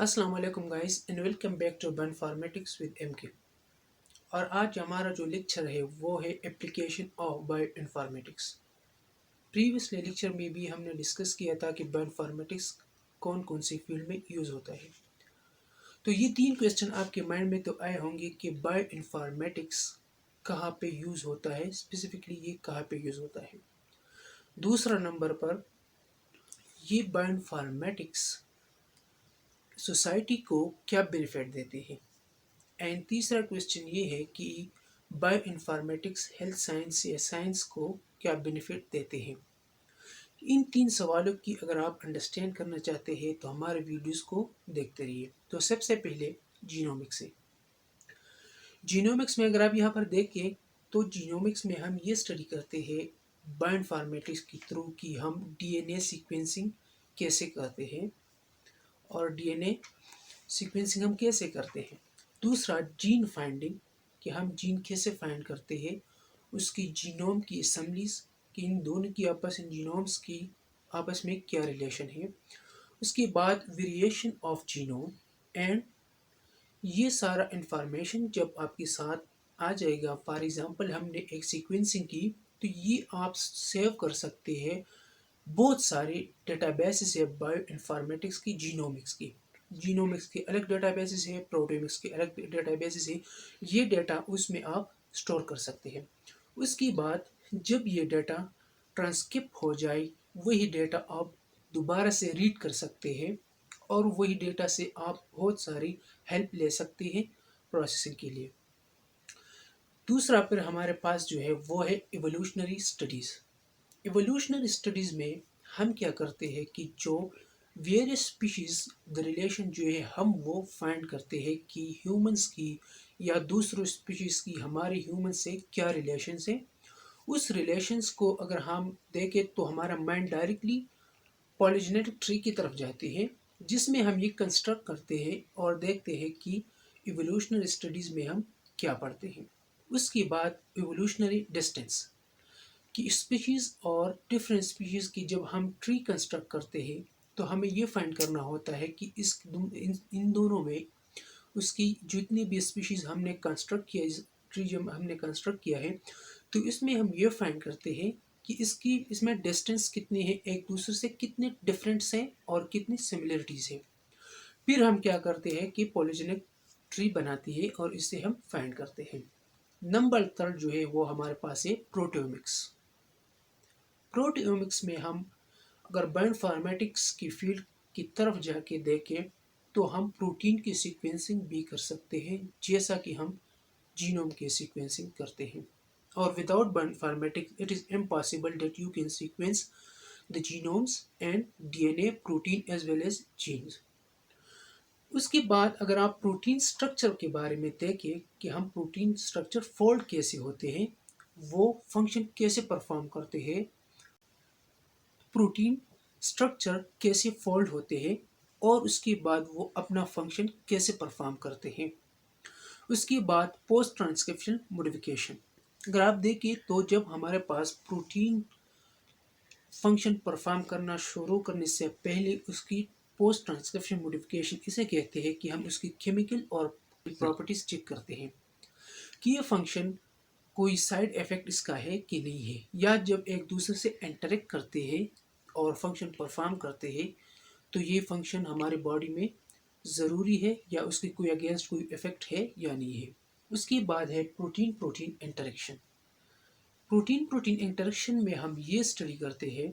अस्सलाम वालेकुम guys and welcome back to bioinformatics with MK. और आज हमारा जो लेक्चर है वो है application of bioinformatics. Previously lecture में भी हमने डिस्कस किया था कि बायोइन्फॉर्मेटिक्स कौन कौन सी फील्ड में यूज़ होता है। तो ये तीन क्वेश्चन आपके माइंड में तो आए होंगे कि बायोइन्फॉर्मेटिक्स कहाँ पे यूज़ होता है, स्पेसिफिकली ये कहाँ पे यूज़ होता है। दूसरा नंबर पर ये बायोइन्फॉर्मेटिक्स सोसाइटी को क्या बेनिफिट देते हैं। एंड तीसरा क्वेश्चन ये है कि बायो इन्फॉर्मेटिक्स हेल्थ साइंस या साइंस को क्या बेनिफिट देते हैं। इन तीन सवालों की अगर आप अंडरस्टैंड करना चाहते हैं तो हमारे वीडियोस को देखते रहिए। तो सबसे पहले जीनोमिक्स से। जीनोमिक्स में अगर आप यहाँ पर देखें तो जीनोमिक्स में हम ये स्टडी करते हैं बायो इन्फॉर्मेटिक्स के थ्रू कि हम डीएनए सीक्वेंसिंग कैसे करते हैं और डीएनए सीक्वेंसिंग हम कैसे करते हैं। दूसरा जीन फाइंडिंग कि हम जीन कैसे फाइंड करते हैं, उसकी जीनोम की असेंबलीज कि इन दोनों की इन जीनोम्स की आपस में क्या रिलेशन है। उसके बाद वेरिएशन ऑफ जीनोम एंड ये सारा इंफॉर्मेशन जब आपके साथ आ जाएगा, फॉर एग्जांपल हमने एक सीक्वेंसिंग की तो ये आप सेव कर सकते हैं बहुत सारे डेटाबेसेस है बायो इन्फॉर्मेटिक्स की, जीनोमिक्स के अलग डेटाबेसेस है, प्रोटियोमिक्स के अलग डेटाबेसेस है। ये डेटा उसमें आप स्टोर कर सकते हैं। उसके बाद जब ये डेटा ट्रांसक्रिप्ट हो जाए वही डेटा आप दोबारा से रीड कर सकते हैं और वही डेटा से आप बहुत सारी हेल्प ले सकते हैं प्रोसेसिंग के लिए। दूसरा फिर हमारे पास जो है वो है इवोल्यूशनरी स्टडीज़। इवोल्यूशनरी स्टडीज़ में हम क्या करते हैं कि जो वेरियस स्पीशीज़ द रिलेशन जो है हम वो फाइंड करते हैं कि ह्यूमंस की या दूसरों स्पीशीज़ की हमारे ह्यूमन से क्या रिलेशन है। उस रिलेशंस को अगर हम देखें तो हमारा माइंड डायरेक्टली पॉलीजेनेटिक ट्री की तरफ जाते हैं, जिसमें हम ये कंस्ट्रक्ट करते हैं और देखते हैं कि इवोल्यूशनरी स्टडीज़ में हम क्या पढ़ते हैं। उसके बाद इवोल्यूशनरी डिस्टेंस कि स्पीशीज़ और डिफरेंट स्पीशीज़ की जब हम ट्री कंस्ट्रक्ट करते हैं तो हमें ये फाइंड करना होता है कि इन दोनों में उसकी जितनी भी स्पीशीज़ हमने कंस्ट्रक्ट किया, इस ट्री जब हमने कंस्ट्रक्ट किया है तो इसमें हम ये फाइंड करते हैं कि इसमें डिस्टेंस कितने हैं, एक दूसरे से कितने डिफरेंट्स हैं और कितनी सिमिलरिटीज़ हैं। फिर हम क्या करते हैं कि पॉलीजेनिक ट्री बनाती है और इसे हम फाइंड करते हैं। नंबर थर्ड जो है वो हमारे पास है प्रोटियोमिक्स। प्रोटियोमिक्स में हम अगर बायोइन्फॉर्मेटिक्स की फील्ड की तरफ जाके देखें तो हम प्रोटीन की सीक्वेंसिंग भी कर सकते हैं जैसा कि हम जीनोम की सीक्वेंसिंग करते हैं। और without bioinformatics it is impossible that you can sequence the genomes and DNA, protein as well as genes. उसके बाद अगर आप प्रोटीन स्ट्रक्चर के बारे में देखें कि हम प्रोटीन स्ट्रक्चर फोल्ड कैसे होते हैं, वो फंक्शन कैसे परफॉर्म करते हैं, प्रोटीन स्ट्रक्चर कैसे फोल्ड होते हैं और उसके बाद वो अपना फंक्शन कैसे परफॉर्म करते हैं। उसके बाद पोस्ट ट्रांसक्रिप्शन मॉडिफिकेशन। अगर आप देखें तो जब हमारे पास प्रोटीन फंक्शन परफॉर्म करना शुरू करने से पहले उसकी पोस्ट ट्रांसक्रिप्शन मॉडिफिकेशन इसे कहते हैं कि हम उसकी केमिकल और प्रॉपर्टीज चेक करते हैं कि ये फंक्शन कोई साइड इफेक्ट इसका है कि नहीं है, या जब एक दूसरे से इंटरेक्ट करते हैं और फंक्शन परफॉर्म करते हैं तो ये फंक्शन हमारे बॉडी में ज़रूरी है या उसके कोई अगेंस्ट कोई इफेक्ट है या नहीं है। उसके बाद है protein protein interaction. Protein protein interaction में हम ये स्टडी करते हैं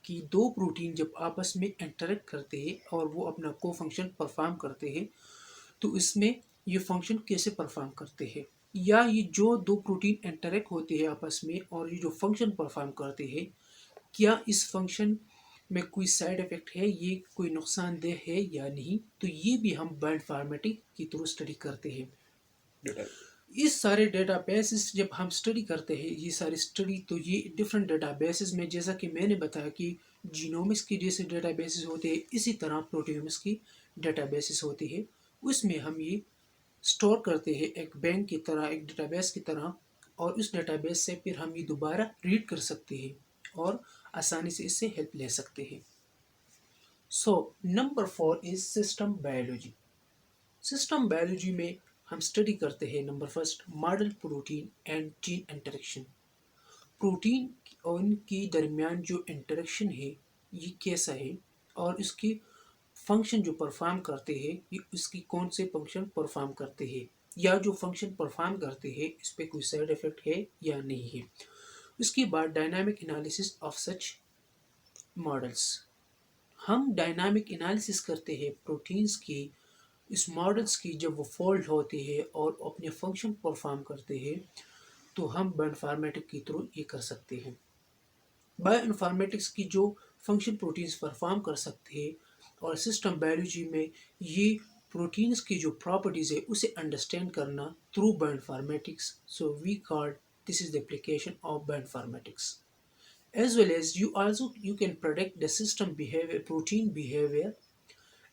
कि दो प्रोटीन जब आपस में इंटरेक्ट करते हैं और वो अपना को फंक्शन परफॉर्म करते हैं तो इसमें ये फंक्शन कैसे परफॉर्म करते हैं, या ये जो दो प्रोटीन इंटरेक्ट होते हैं आपस में और ये जो फंक्शन परफॉर्म करते हैं क्या इस फंक्शन में कोई साइड इफेक्ट है, ये कोई नुकसानदेह है या नहीं। तो ये भी हम बायोइन्फॉर्मेटिक्स के थ्रू स्टडी करते हैं। इस सारे डेटाबेसेस जब हम स्टडी करते हैं ये सारी स्टडी, तो ये डिफरेंट डेटाबेसेस में जैसा कि मैंने बताया कि जीनोमिक्स की जैसे डेटाबेसेस होते हैं इसी तरह प्रोटियोमिक्स की डेटाबेसेस होती है। उसमें हम ये स्टोर करते हैं एक बैंक की तरह, एक डेटाबेस की तरह, और उस डेटाबेस से फिर हम ये दोबारा रीड कर सकते हैं और आसानी से इससे हेल्प ले सकते हैं। So number 4 is system biology. System biology में हम स्टडी करते हैं number first model protein and gene interaction. Protein और इनके दरमियान जो इंटरेक्शन है ये कैसा है, और इसकी फंक्शन जो परफॉर्म करते हैं ये इसकी कौन से फंक्शन परफॉर्म करते हैं, या जो फंक्शन परफॉर्म करते हैं इस पे कोई साइड इफेक्ट है या नहीं है। उसके बाद dynamic analysis of such models. हम डायनामिक एनालिसिस करते हैं प्रोटीन्स की, इस मॉडल्स की, जब वो फोल्ड होते हैं और अपने फंक्शन परफॉर्म करते हैं तो हम बायोइन्फॉर्मेटिक्स के थ्रू ये कर सकते हैं। बायोइन्फॉर्मेटिक्स की जो फंक्शन प्रोटीन्स परफॉर्म कर सकते हैं, और सिस्टम बायोलॉजी में ये प्रोटीन्स की जो प्रॉपर्टीज़ है उसे अंडरस्टैंड करना through bioinformatics. So we call this is the application of bioinformatics. As well as you can predict the system behavior, protein behavior,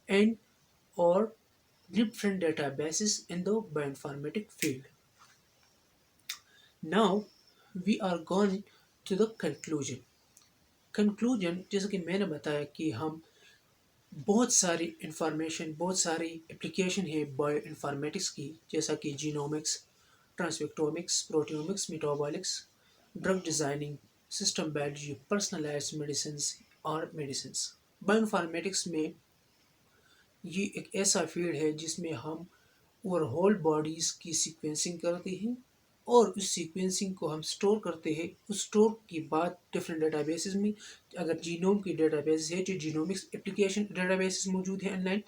and or different databases in the bioinformatic field. Now we are going to the conclusion। जैसे कि मैंने बताया कि हम बहुत सारी information, बहुत सारी एप्लीकेशन है बायो इन्फॉर्मेटिक्स की, जैसा कि genomics, transcriptomics, proteomics, metabolics, drug designing, system biology, personalized medicine और मेडिसिन। बायोइन्फॉर्मेटिक्स में ये एक ऐसा फील्ड है जिसमें हम ओवरऑल बॉडीज़ की सीक्वेंसिंग करते हैं, और उस सीक्वेंसिंग को हम स्टोर करते हैं। उस स्टोर के बाद डिफरेंट डेटाबेसेस में, अगर जीनोम की डेटाबेस है जो जीनोमिक्स एप्लीकेशन डेटाबेसेस मौजूद है ऑनलाइन,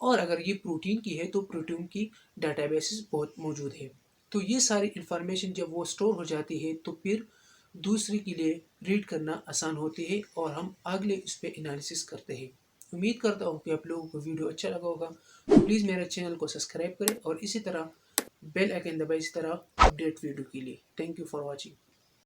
और अगर ये प्रोटीन की है तो प्रोटीन की डेटाबेसेस बहुत मौजूद है। तो ये सारी इंफॉर्मेशन जब वो स्टोर हो जाती है तो फिर दूसरे के लिए रीड करना आसान होती है, और हम अगले इस पर एनालिसिस करते हैं। उम्मीद करता हूँ कि आप लोगों को वीडियो अच्छा लगा होगा। प्लीज़ मेरे चैनल को सब्सक्राइब करें और इसी तरह बेल आइकन दबाएं इसी तरह अपडेट वीडियो के लिए। Thank you for watching.